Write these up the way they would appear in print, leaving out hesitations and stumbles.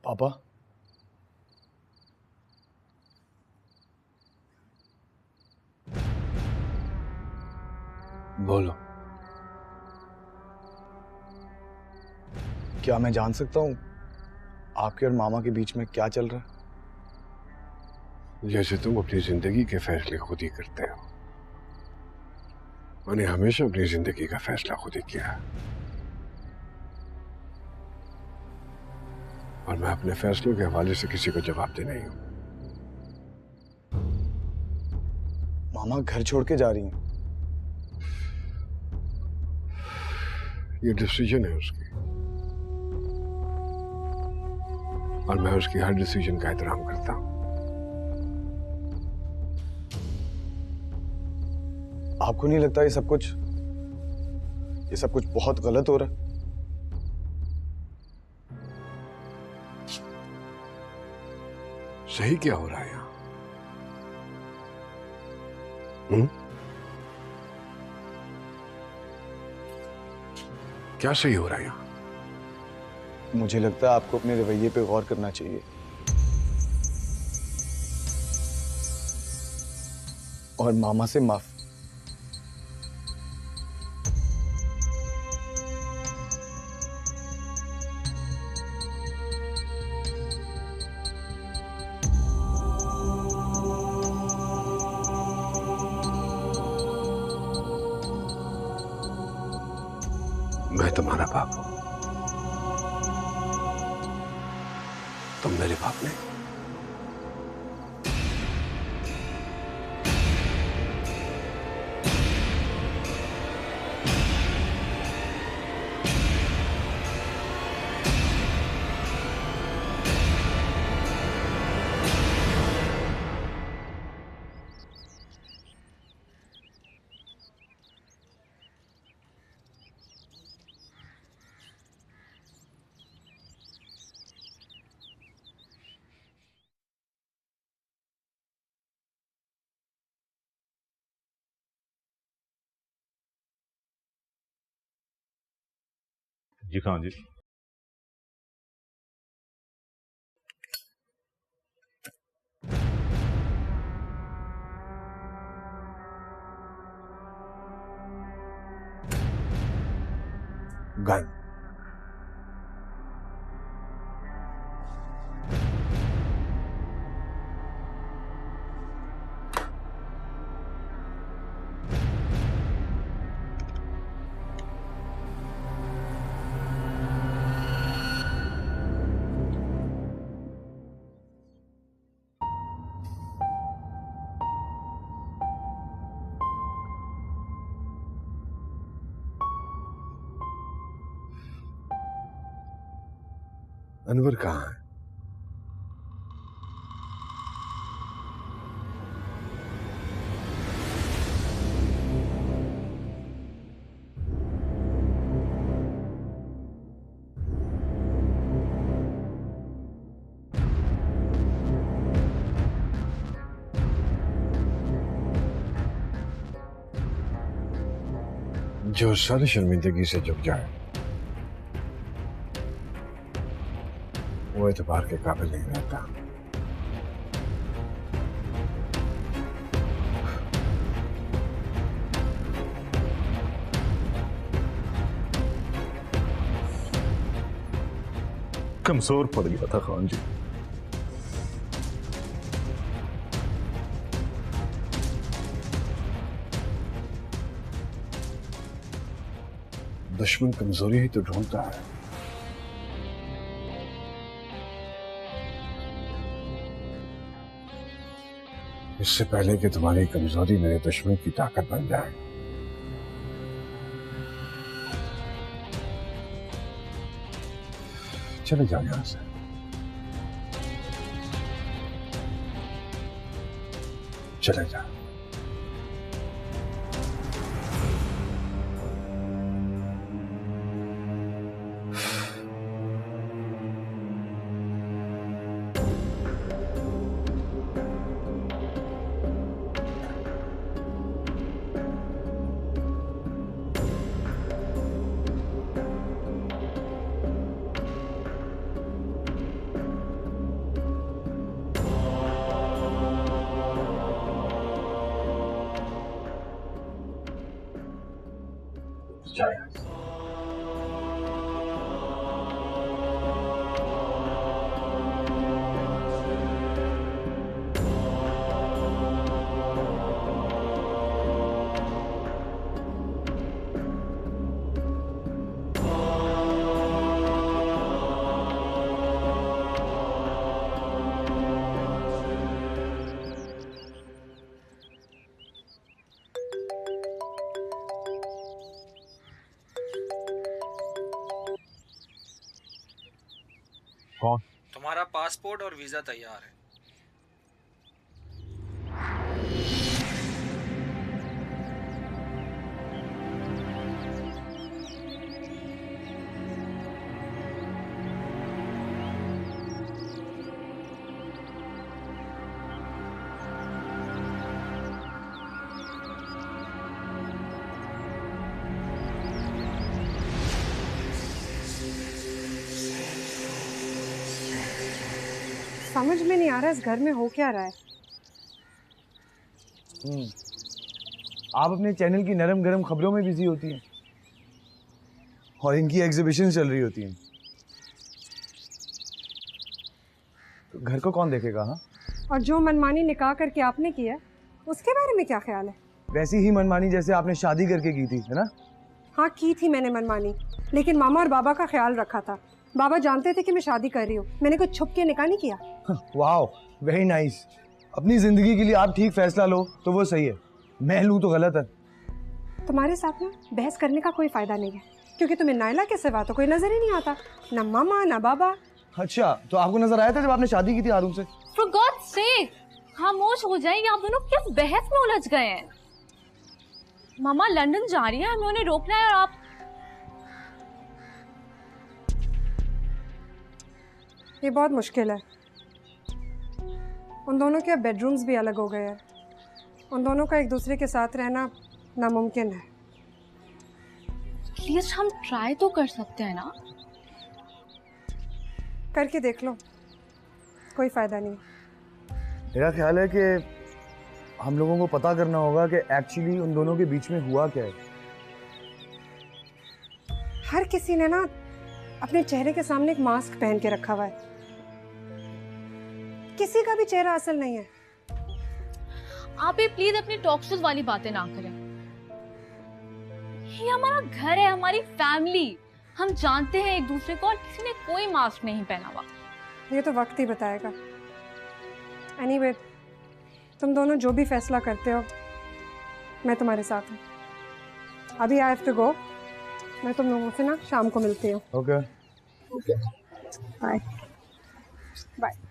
पापा, बोलो। क्या मैं जान सकता हूँ आपके और मामा के बीच में क्या चल रहा है? जैसे तुम अपनी जिंदगी के फैसले खुद ही करते हो, मैंने हमेशा अपनी जिंदगी का फैसला खुद ही किया और मैं अपने फैसलों के हवाले से किसी को जवाब दे नहीं हूं। मामा घर छोड़ के जा रही हैं। ये डिसीजन है उसकी और मैं उसकी हर डिसीजन का एहतराम करता हूं। आपको नहीं लगता ये सब कुछ बहुत गलत हो रहा है? सही क्या हो रहा है यहां? क्या सही हो रहा है यहां? मुझे लगता है आपको अपने रवैये पे गौर करना चाहिए और मामा से माफ। मैं तुम्हारा बाप हूं, तुम मेरे बाप नहीं। जी खान जी। गन। अनवर कहाँ है? जो सर शर्मिंदगी से झुक जाए वो एतबार के काबिल नहीं रहता। कमजोर पड़ गया था खान जी। दुश्मन कमजोरी ही तो ढूंढता है। इससे पहले कि तुम्हारी कमजोरी मेरे दुश्मन की ताकत बन जाए, चले जाओ यहां से। चले जाओ। चाय। कौन? तुम्हारा पासपोर्ट और वीजा तैयार है। समझ में नहीं आ रहा इस घर में हो क्या रहा है। आप अपने चैनल की नरम गरम खबरों में बिजी होती हैं और इनकी एग्जीबिशन चल रही होती हैं, तो घर को कौन देखेगा? हाँ, और जो मनमानी निकाह करके आपने किया उसके बारे में क्या ख्याल है? वैसी ही मनमानी जैसे आपने शादी करके की थी, है ना? हाँ की थी मैंने मनमानी, लेकिन मामा और बाबा का ख्याल रखा था। बाबा जानते थे कि मैं शादी कर रही हूँ, मैंने कुछ छुप के निकाह नहीं किया। वाह, वेरी नाइस। अपनी जिंदगी के लिए आप ठीक फैसला लो तो वो सही है, मैं लूँ तो गलत है। तुम्हारे साथ ना बहस करने का कोई फायदा नहीं है, क्योंकि तुम्हें नायला के सिवा तो कोई नजर ही नहीं आता, ना मामा ना बाबा। अच्छा, तो आपको नजर आया था जब आपने शादी की थी आदम से? For God's sake, खामोश हो जाएंगे आप दोनों, किस बहस में उलझ गए हैं? मामा लंदन जा रही है, हमें उन्हें रोकना है और आप। ये बहुत मुश्किल है। उन दोनों के बेडरूम्स भी अलग हो गए हैं, उन दोनों का एक दूसरे के साथ रहना नामुमकिन है। एटलीस्ट हम ट्राई तो कर सकते हैं ना। करके देख लो, कोई फायदा नहीं। मेरा ख्याल है कि हम लोगों को पता करना होगा कि एक्चुअली उन दोनों के बीच में हुआ क्या है। हर किसी ने ना अपने चेहरे के सामने एक मास्क पहन के रखा हुआ है, किसी का भी चेहरा असल नहीं है। आप भी प्लीज अपनी टॉक शोज वाली बातें ना करें। ये हमारा घर है, हमारी फैमिली, हम जानते हैं एक दूसरे को और किसी ने कोई मास्क नहीं पहना हुआ। ये तो वक्त ही बताएगा। एनीवे, तुम दोनों जो भी फैसला करते हो मैं तुम्हारे साथ हूँ। अभी आई हैव टू गो, मैं तुम लोगों से ना शाम को मिलती हूँ। Okay, bye bye.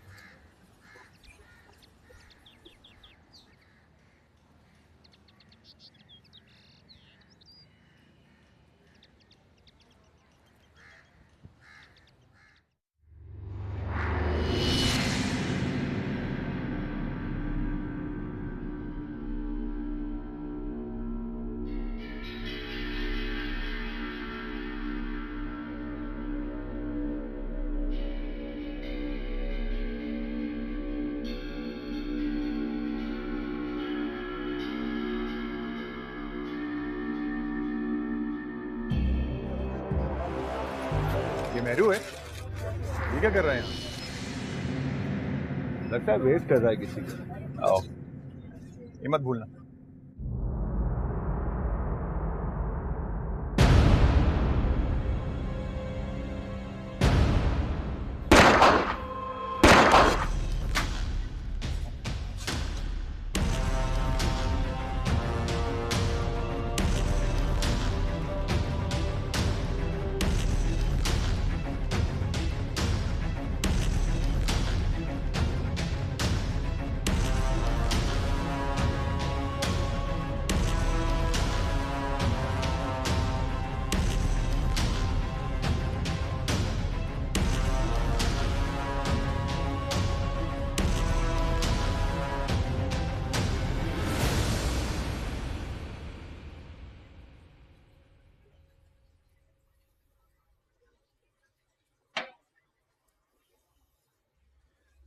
ये मेरू है, ये क्या कर रहे हैं? लगता है वेट कर रहा है किसी का। आओ, ये मत भूलना।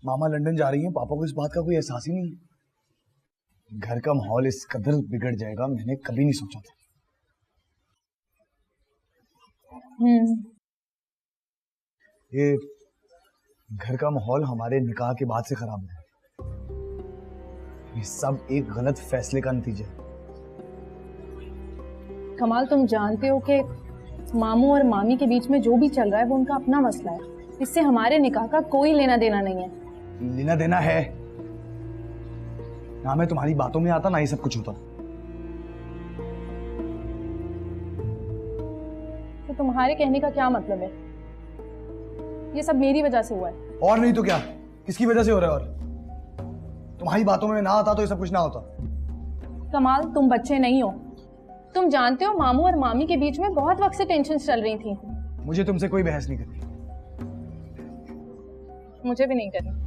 मामा लंदन जा रही हैं, पापा को इस बात का कोई एहसास ही नहीं है। घर का माहौल इस कदर बिगड़ जाएगा मैंने कभी नहीं सोचा था। ये घर का माहौल हमारे निकाह के बाद से खराब है। ये सब एक गलत फैसले का नतीजा है। कमाल, तुम जानते हो कि मामू और मामी के बीच में जो भी चल रहा है वो उनका अपना मसला है। इससे हमारे निकाह का कोई लेना देना नहीं है। लेना देना है ना, मैं तुम्हारी बातों में आता ना ये सब कुछ होता। तो तुम्हारे कहने का क्या मतलब है? ये सब मेरी वजह से हुआ है। और नहीं तो क्या, किसकी वजह से हो रहा है? और तुम्हारी बातों में ना आता तो ये सब कुछ ना होता। कमाल, तुम बच्चे नहीं हो। तुम जानते हो मामू और मामी के बीच में बहुत वक्त से टेंशन चल रही थी। मुझे तुमसे कोई बहस नहीं करनी। मुझे भी नहीं करनी।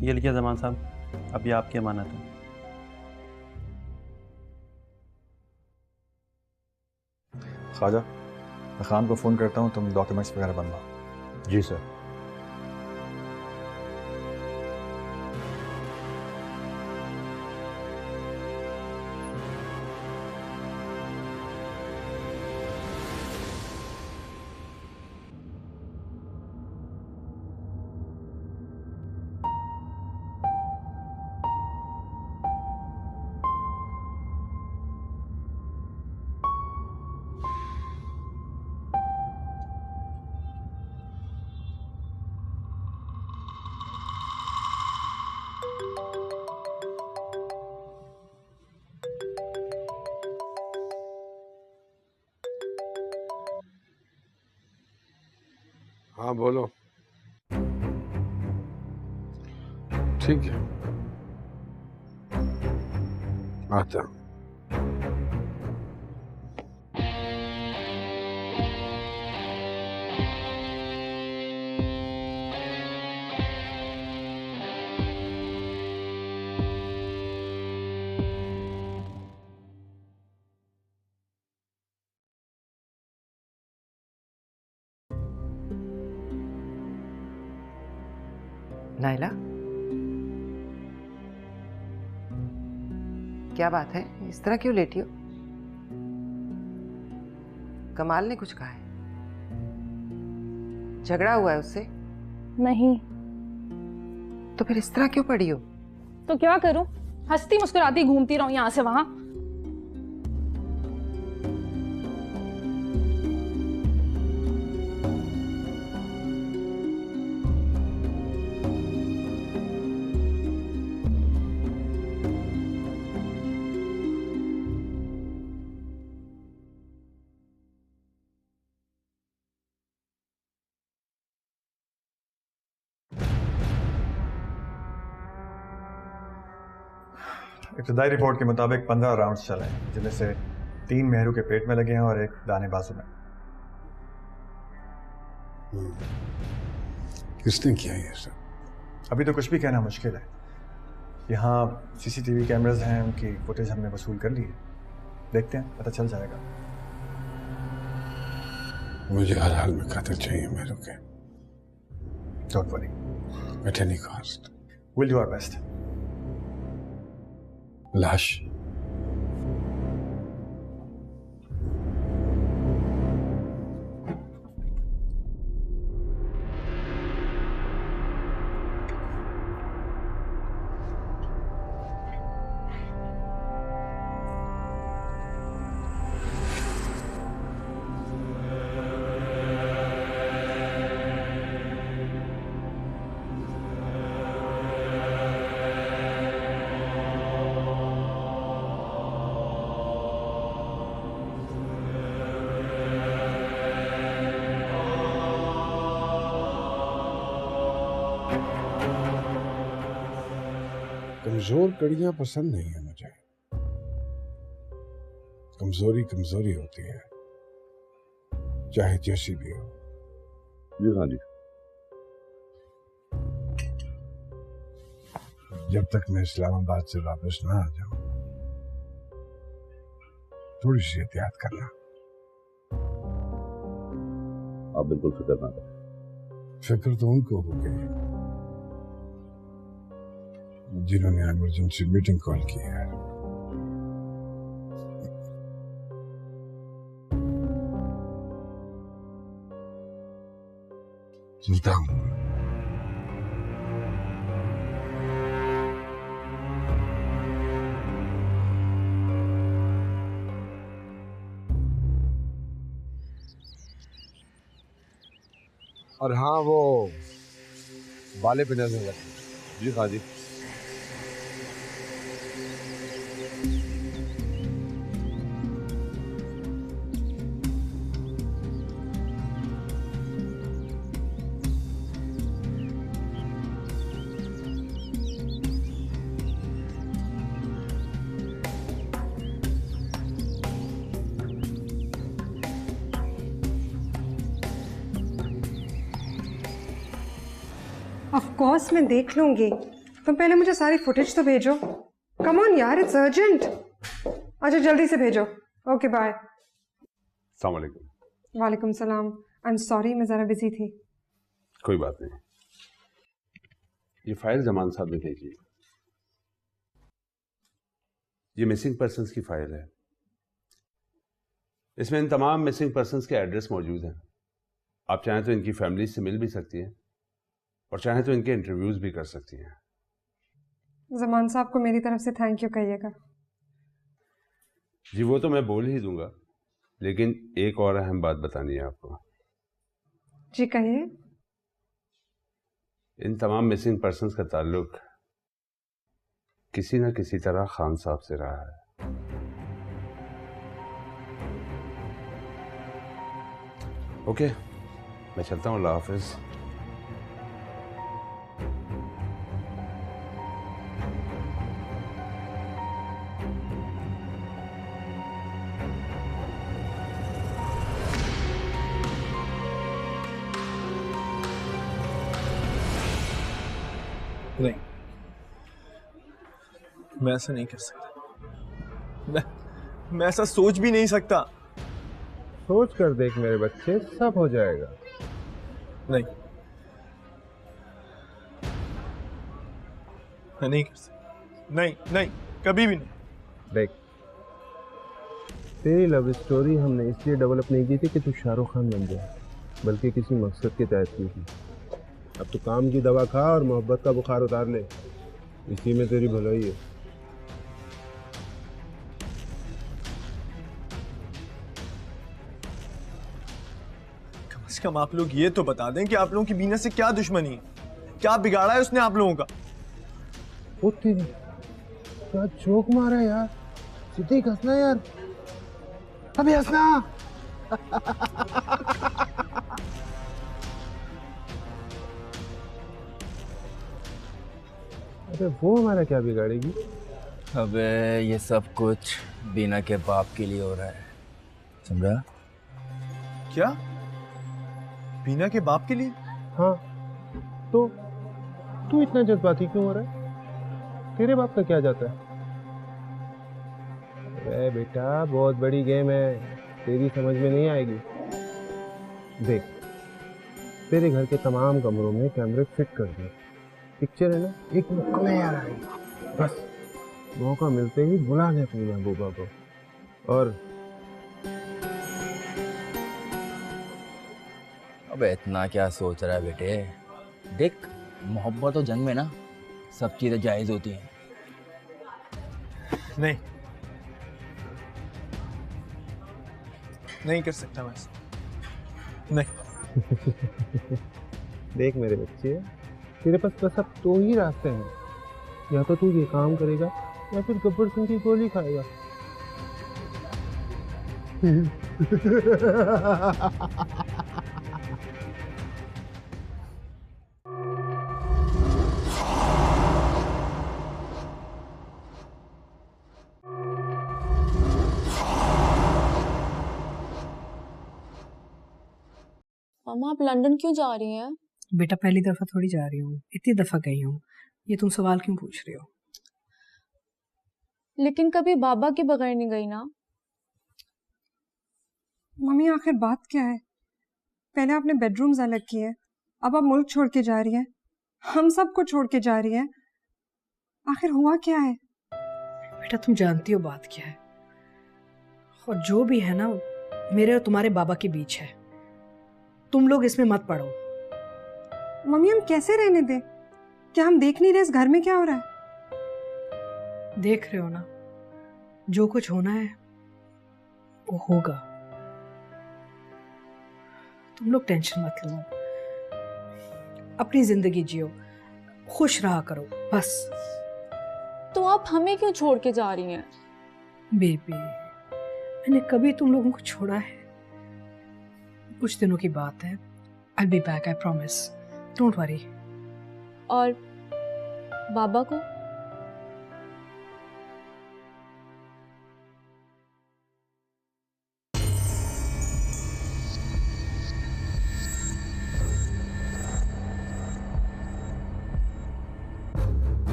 ये लिखिए जमान साहब, अभी आपकी अमानत है। ख्वाजा, मैं खान को फ़ोन करता हूँ, तुम डॉक्यूमेंट्स वगैरह बनवाओ। जी सर। हाँ बोलो। ठीक है, आता हूँ। नायला, क्या बात है? इस तरह क्यों लेटी हो? कमाल ने कुछ कहा है? झगड़ा हुआ है उससे? नहीं। तो फिर इस तरह क्यों पड़ी हो? तो क्या करूं? हंसती मुस्कुराती घूमती रहूं यहाँ से वहां। इब्तदाई रिपोर्ट के मुताबिक 15 राउंड्स चले हैं, जिनमें से 3 मेहरू के पेट में लगे हैं और 1 दाने बाजू में। किसने किया ये सब? अभी तो कुछ भी कहना मुश्किल है। यहाँ सीसीटीवी कैमरास हैं, उनकी फुटेज हमने वसूल कर ली है। देखते हैं, पता चल जाएगा। मुझे हर हाल में कातिल चाहिए मेरू के। Don't worry, at any cost. Will do our best. लाश कमजोर कड़ियां पसंद नहीं है मुझे। कमजोरी कमजोरी होती है, चाहे जैसी भी हो। जी हाँ जी। जब तक मैं इस्लामाबाद से वापस ना आ जाऊं, थोड़ी सी एहतियात करना। आप बिल्कुल फिक्र ना करें। फिक्र तो उनको हो गई जिन्होंने इमरजेंसी मीटिंग कॉल की है। चलता हूँ। और हाँ, वो वाले पे नजर रखना। जी हाँ जी। ऑफ कोर्स मैं देख लूंगी, तुम पहले मुझे सारी फुटेज तो भेजो। कम ऑन यार, इट्स अर्जेंट। अच्छा जल्दी से भेजो। Okay bye. अस्सलाम वालेकुम। वालेकुम सलाम। आई एम सॉरी, मैं ज़रा बिजी थी। कोई बात नहीं। ये फाइल जमान साहब ने भेजी। ये मिसिंग पर्सन्स की फाइल है। इसमें इन तमाम मिसिंग पर्सन्स के एड्रेस मौजूद हैं। आप चाहें तो इनकी फैमिली से मिल भी सकती हैं और चाहें तो इनके इंटरव्यूज भी कर सकती हैं। जमान साहब को मेरी तरफ से थैंक यू कहिएगा। जी वो तो मैं बोल ही दूंगा, लेकिन एक और अहम बात बतानी है आपको। जी कहिए। इन तमाम मिसिंग पर्सन्स का ताल्लुक किसी न किसी तरह खान साहब से रहा है। ओके, मैं चलता हूँ। अल्लाह हाफिज। नहीं, मैं ऐसा नहीं कर सकता। मैं ऐसा सोच भी नहीं सकता। सोच कर देख मेरे बच्चे, सब हो जाएगा। नहीं, मैं नहीं कर सकता। नहीं नहीं, कभी भी नहीं। देख, तेरी लव स्टोरी हमने इसलिए डेवलप नहीं की थी कि तू शाहरुख खान बन जाए, बल्कि किसी मकसद के तहत की थी। अब तू काम की दवा खा और मोहब्बत का बुखार उतार ले, इसी में तेरी भलाई है। कम से कम आप लोग ये तो बता दें कि आप लोगों की बीना से क्या दुश्मनी है, क्या बिगाड़ा है उसने आप लोगों का। ओ तेरी, क्या जोक मारा यार। सिद्दीक हंसना यार, अभी हंसना। अरे वो हमारा क्या बिगाड़ेगी। अबे ये सब कुछ बीना के बाप के लिए हो रहा है, समझा? क्या? बीना के बाप के लिए? हाँ, तो तू इतना जज्बाती क्यों हो रहा है? तेरे बाप का क्या जाता है? अरे बेटा, बहुत बड़ी गेम है, तेरी समझ में नहीं आएगी। देख, तेरे घर के तमाम कमरों में कैमरे फिट कर दिए। पिक्चर है ना, एक मुकम्मल यार आएगी। बस मौका मिलते ही बुला ले अपनी महबूबा को। और अबे इतना क्या सोच रहा है बेटे? देख, मोहब्बत और जंग में ना सब चीजें जायज होती हैं। नहीं, नहीं कर सकता मैं। नहीं। देख मेरे बच्चे, तेरे पास बस अब दो ही रास्ते हैं। या तो तू ये काम करेगा या फिर गब्बर सिंह की गोली खाएगा। मामा आप लंदन क्यों जा रही हैं? बेटा पहली दफा थोड़ी जा रही हूँ, इतनी दफा गई हूँ। ये तुम सवाल क्यों पूछ रही हो? लेकिन कभी बाबा के बगैर नहीं गई ना। मम्मी आखिर बात क्या है? पहले आपने बेडरूम्स अलग किए, अब आप मुल्क छोड़ के जा रही हैं, हम सबको छोड़ के जा रही हैं। आखिर हुआ क्या है? बेटा तुम जानती हो बात क्या है, और जो भी है ना मेरे और तुम्हारे बाबा के बीच है, तुम लोग इसमें मत पड़ो। मम्मी हम कैसे रहने दें? क्या हम देख नहीं रहे इस घर में क्या हो रहा है? देख रहे हो ना, जो कुछ होना है वो होगा। तुम लोग टेंशन मत लो, अपनी जिंदगी जियो, खुश रहा करो बस। तो आप हमें क्यों छोड़ के जा रही हैं? बेबी मैंने कभी तुम लोगों को छोड़ा है? कुछ दिनों की बात है, I'll be back, I promise, don't worry। और बाबा को?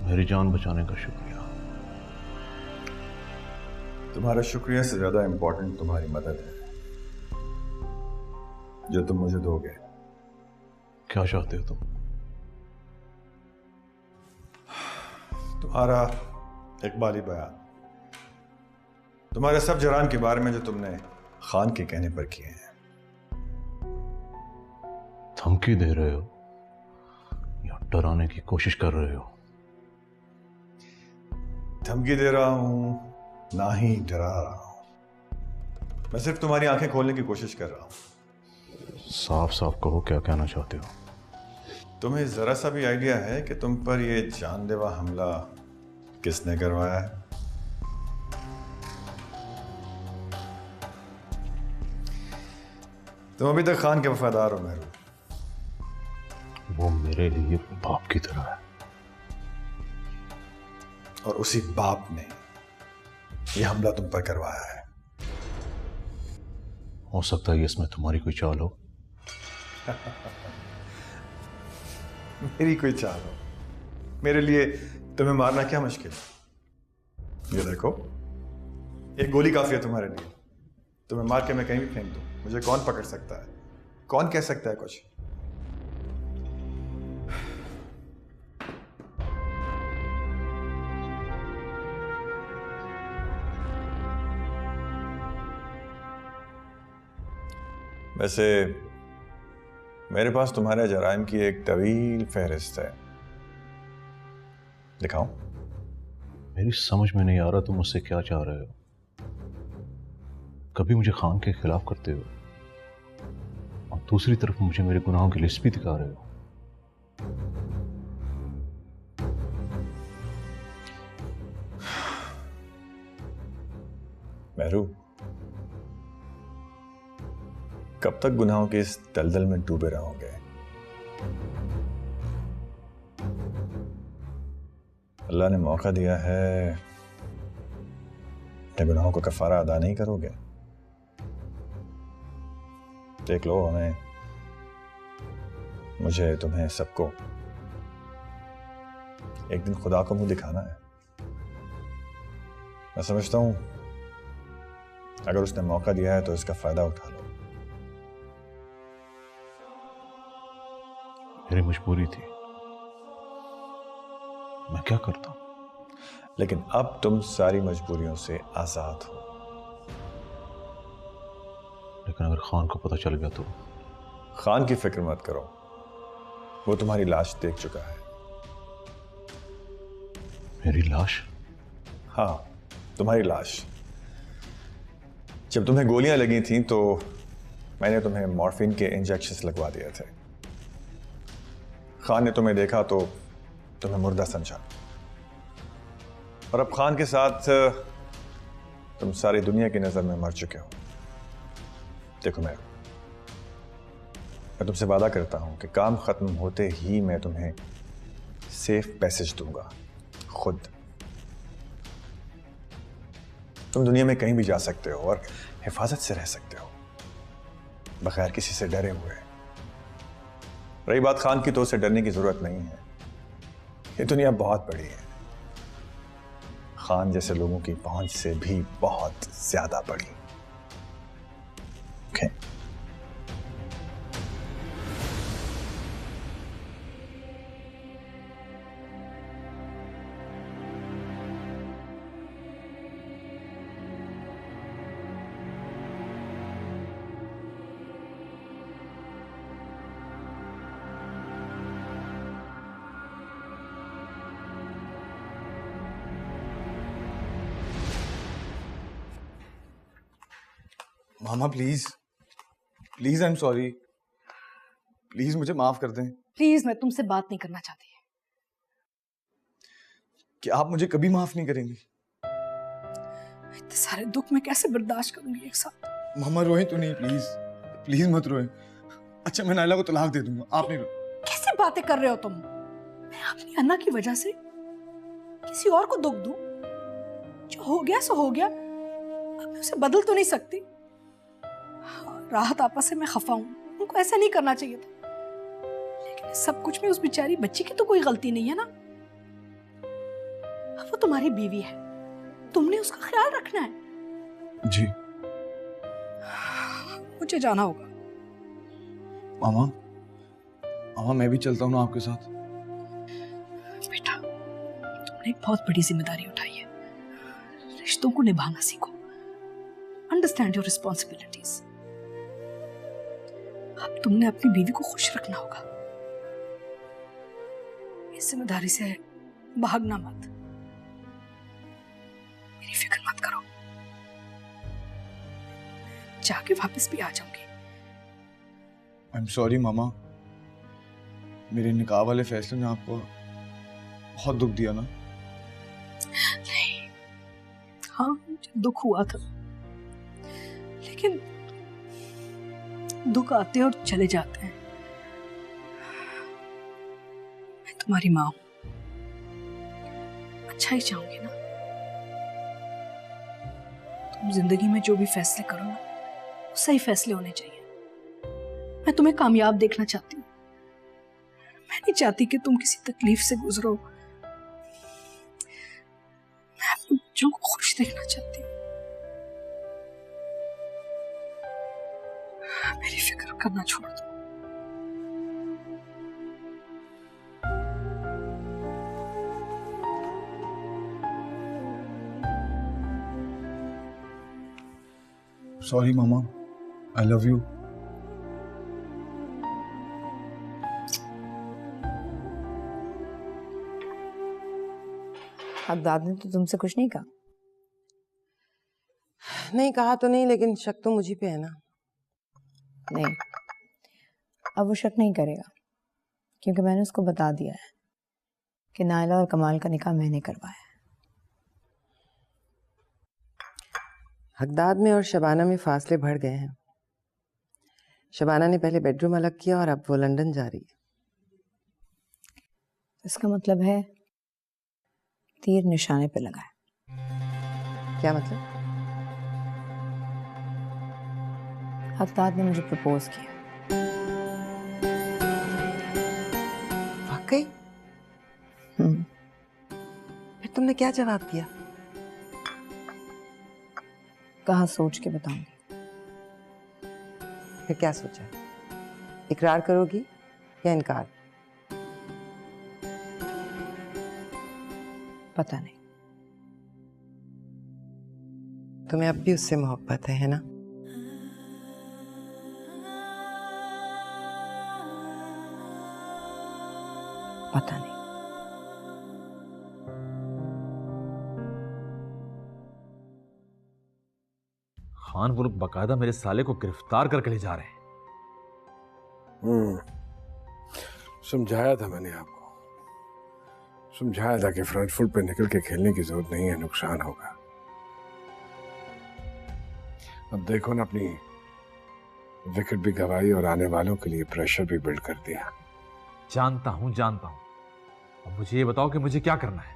मेरी जान बचाने का शुक्रिया। तुम्हारा शुक्रिया से ज्यादा इंपॉर्टेंट तुम्हारी मदद है जो तुम मुझे दोगे। क्या चाहते हो तुम? तुम्हारा इकबाली बयान, तुम्हारे सब जराम के बारे में जो तुमने खान के कहने पर किए हैं। धमकी दे रहे हो या डराने की कोशिश कर रहे हो? धमकी दे रहा हूं ना ही डरा रहा हूं, मैं सिर्फ तुम्हारी आंखें खोलने की कोशिश कर रहा हूं। साफ साफ कहो क्या कहना चाहते हो? तुम्हें जरा सा भी आइडिया है कि तुम पर यह जानलेवा हमला किसने करवाया है? तुम अभी तक खान के वफादार हो मेहरू। वो मेरे लिए बाप की तरह है, और उसी बाप ने यह हमला तुम पर करवाया है। हो सकता है इसमें तुम्हारी कोई चाल हो। मेरी कोई चाल हो? मेरे लिए तुम्हें मारना क्या मुश्किल है? ये देखो, एक गोली काफी है तुम्हारे लिए। तुम्हें मार के मैं कहीं भी फेंक दूं, मुझे कौन पकड़ सकता है? कौन कह सकता है कुछ? वैसे मेरे पास तुम्हारे जराइम की एक तवील फहरिस्त है, दिखाऊं? मेरी समझ में नहीं आ रहा तुम मुझसे क्या चाह रहे हो। कभी मुझे खान के खिलाफ करते हो और दूसरी तरफ मुझे मेरे गुनाहों की लिस्ट भी दिखा रहे हो। मेहरू, कब तक गुनाहों के इस दलदल में डूबे रहोगे? अल्लाह ने मौका दिया है, अपने गुनाहों का कफारा अदा नहीं करोगे? देख लो, हमें, मुझे, तुम्हें, सबको एक दिन खुदा को मुंह दिखाना है। मैं समझता हूं अगर उसने मौका दिया है तो इसका फायदा उठा लो। मेरी मजबूरी थी, मैं क्या करता? लेकिन अब तुम सारी मजबूरियों से आजाद हो। लेकिन अगर खान को पता चल गया तो? खान की फिक्र मत करो, वो तुम्हारी लाश देख चुका है। मेरी लाश? हाँ, तुम्हारी लाश। जब तुम्हें गोलियां लगी थीं तो मैंने तुम्हें मॉर्फिन के इंजेक्शंस लगवा दिए थे। खान ने तुम्हें देखा तो तुम्हें मुर्दा समझा, और अब खान के साथ तुम सारी दुनिया की नजर में मर चुके हो। देखो मैं तुमसे वादा करता हूं कि काम खत्म होते ही मैं तुम्हें सेफ पैसेज दूंगा, खुद। तुम दुनिया में कहीं भी जा सकते हो और हिफाजत से रह सकते हो, बगैर किसी से डरे हुए। रही बात खान की, तो उसे डरने की जरूरत नहीं है। ये दुनिया बहुत बड़ी है, खान जैसे लोगों की पहुंच से भी बहुत ज्यादा बड़ी। Okay? Mama please please, I am sorry, please मुझे माफ कर दें। प्लीज, मैं तुमसे बात नहीं करना चाहती। क्या आप मुझे कभी माफ नहीं करेंगी? इतने सारे दुख मैं कैसे बर्दाश्त करूंगी एक साथ? मामा रोए तो नहीं, प्लीज प्लीज मत रोए। अच्छा मैं नायला को तलाक दे दूंगा, आप नहीं रो। कैसे बातें कर रहे हो तुम? मैं अपनी अन्ना की वजह से किसी और को दुख दूं? जो हो गया सो हो गया, अब मैं उसे बदल तो नहीं सकती। राहत आपा से मैं खफा हूं, उनको ऐसा नहीं करना चाहिए था, लेकिन सब कुछ में उस बेचारी बच्ची की तो कोई गलती नहीं है ना। अब वो तुम्हारी बीवी है, तुमने उसका ख्याल रखना है। जी मुझे जाना होगा। मामा, मामा मैं भी चलता हूँ ना आपके साथ। बेटा, तुमने एक बहुत बड़ी जिम्मेदारी उठाई है, रिश्तों को निभाना सीखो। Understand your responsibilities. अब तुमने अपनी बीवी को खुश रखना होगा। इस जिम्मेदारी से भागना मत। मेरी फिक्र मत करो, जाके वापस भी आ जाऊंगी। आई एम सॉरी मामा, मेरे निकाह वाले फैसले ने आपको बहुत दुख दिया ना? नहीं, हाँ मुझे दुख हुआ था, लेकिन दुख आते और चले जाते हैं। मैं तुम्हारी माँ हूं, अच्छा ही चाहूंगी ना। तुम जिंदगी में जो भी फैसले करो ना, वो सही फैसले होने चाहिए। मैं तुम्हें कामयाब देखना चाहती हूँ। मैं नहीं चाहती कि तुम किसी तकलीफ से गुजरो। मैं अपने बच्चों को खुश देखना चाहती हूँ। मेरी फिक्र करना छोड़ दो। सॉरी मामा, आई लव यू। हकदाद ने तो तुमसे कुछ नहीं कहा? नहीं कहा तो नहीं, लेकिन शक तो मुझी पे है ना। नहीं, अब वो शक नहीं करेगा, क्योंकि मैंने उसको बता दिया है कि नायला और कमाल का निकाह मैंने करवाया है। हकदाद में और शबाना में फासले बढ़ गए हैं। शबाना ने पहले बेडरूम अलग किया और अब वो लंदन जा रही है। इसका मतलब है तीर निशाने पे लगा है। क्या मतलब? हकदाद ने मुझे प्रपोज किया। वाकई? फिर तुमने क्या जवाब दिया? कहा सोच के बताऊंगी। फिर क्या सोचा? इकरार करोगी या इनकार? पता नहीं। तुम्हें अब भी उससे मोहब्बत है ना? पता नहीं। खान वो लोग बकायदा मेरे साले को गिरफ्तार करके ले जा रहे हैं। समझाया था मैंने आपको, समझाया था कि फ्रंट फुट पे निकल के खेलने की जरूरत नहीं है, नुकसान होगा। अब देखो ना, अपनी विकेट भी गवाई और आने वालों के लिए प्रेशर भी बिल्ड कर दिया। जानता हूं। अब मुझे ये बताओ कि मुझे क्या करना है।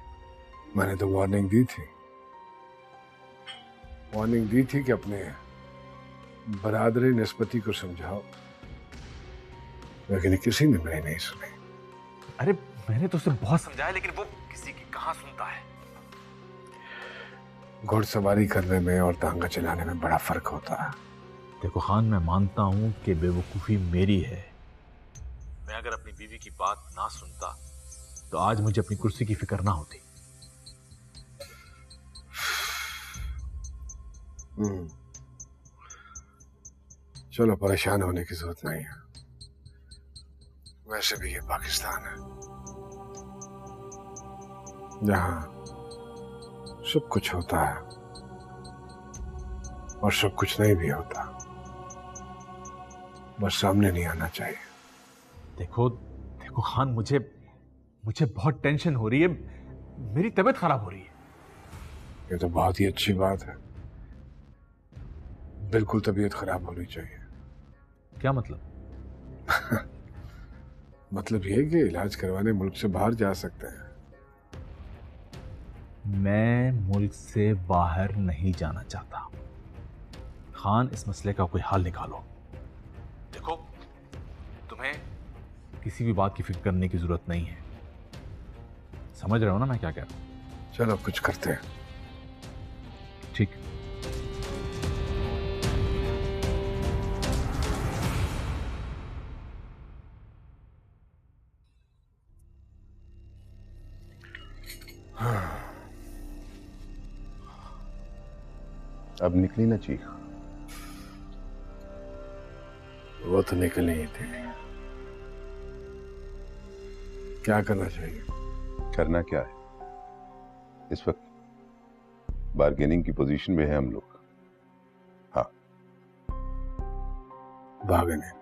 मैंने तो वार्निंग दी थी कि अपने बरादरी निस्बती को समझाओ, लेकिन किसी ने मेरी नहीं सुनी। अरे मैंने तो उसे बहुत समझाया, लेकिन वो किसी की कहाँ सुनता है। घुड़सवारी करने में और तांगा चलाने में बड़ा फर्क होता है। देखो खान, मैं मानता हूं कि बेवकूफ़ी मेरी है। मैं अगर अपनी बीवी की बात ना सुनता तो आज मुझे अपनी कुर्सी की फिक्र ना होती। चलो, परेशान होने की जरूरत नहीं है। वैसे भी ये पाकिस्तान है, जहां सब कुछ होता है और सब कुछ नहीं भी होता, बस सामने नहीं आना चाहिए। देखो खान, मुझे बहुत टेंशन हो रही है, मेरी तबीयत खराब हो रही है। ये तो बहुत ही अच्छी बात है। बिल्कुल तबीयत खराब होनी चाहिए। क्या मतलब? मतलब ये कि इलाज करवाने मुल्क से बाहर जा सकते हैं। मैं मुल्क से बाहर नहीं जाना चाहता। खान, इस मसले का कोई हल निकालो। देखो, तुम्हें किसी भी बात की फिक्र करने की जरूरत नहीं है। समझ रहे हो ना मैं क्या कह रहा हूं? चलो कुछ करते हैं। ठीक। अब निकली ना चीख? वो तो निकल ही थी। क्या करना चाहिए? करना क्या है? इस वक्त बार्गेनिंग की पोजीशन में है हम लोग। हाँ, बार्गेनिंग।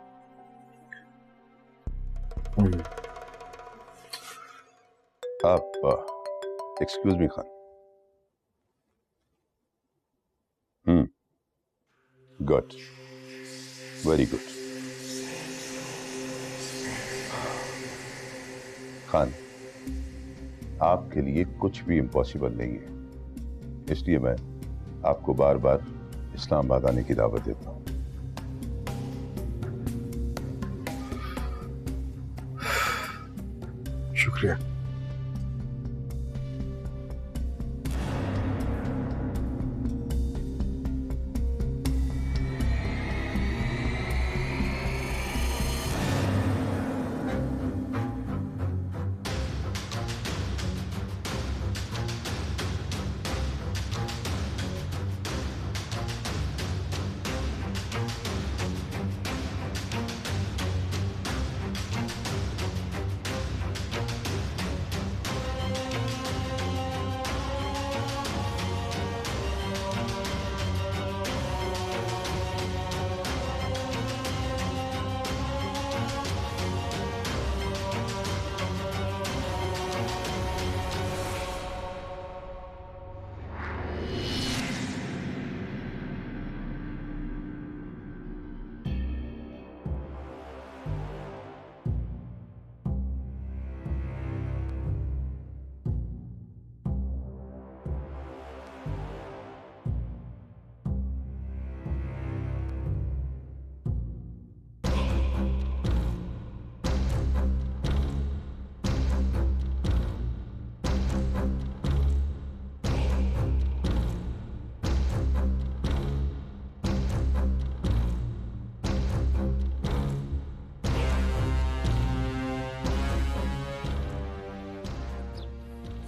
आप excuse me Khan. Good, very good. Khan, आपके लिए कुछ भी इम्पॉसिबल नहीं है, इसलिए मैं आपको बार बार इस्लामाबाद आने की दावत देता हूं। शुक्रिया।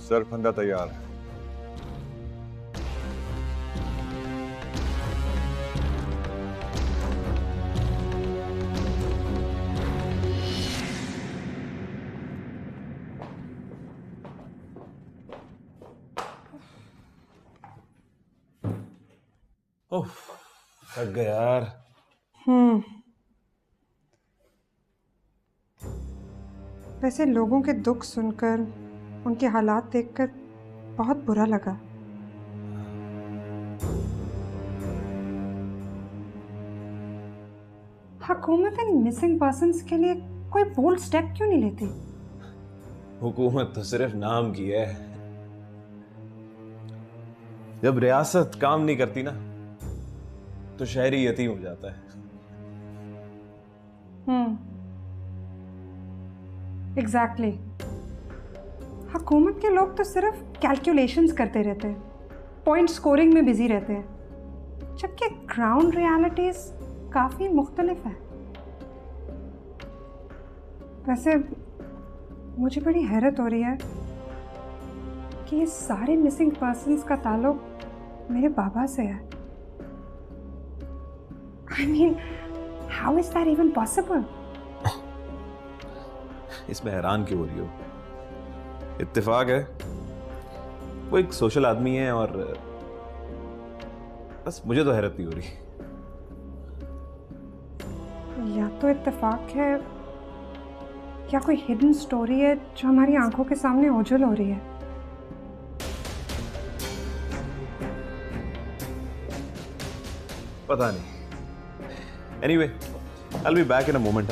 सर, फंदा तैयार है। ओह, थक गया यार। वैसे लोगों के दुख सुनकर, उनके हालात देखकर बहुत बुरा लगा। हुकूमत इन मिसिंग पर्सन्स के लिए कोई बोल्ड स्टेप क्यों नहीं लेती? हुकूमत तो सिर्फ नाम की है। जब रियासत काम नहीं करती ना तो शहरी यतीम हो जाता है। एग्जैक्टली। हुकूमत के लोग तो सिर्फ कैलकुलेशंस करते रहते हैं, पॉइंट स्कोरिंग में बिजी रहते हैं, जबकि ग्राउंड रियलिटीज काफ़ी मुख्तलिफ है। वैसे मुझे बड़ी हैरत हो रही है कि ये सारे मिसिंग पर्सन्स का ताल्लुक मेरे बाबा से है। I mean, how is that even possible? इसमें हैरान क्यों हो रही हो? इत्तेफाक है, वो एक सोशल आदमी है और बस मुझे तो हैरत नहीं हो रही। या तो इत्तेफाक है या कोई हिडन स्टोरी है जो हमारी आंखों के सामने ओझल हो रही है। पता नहीं। Anyway, I'll be back in a moment.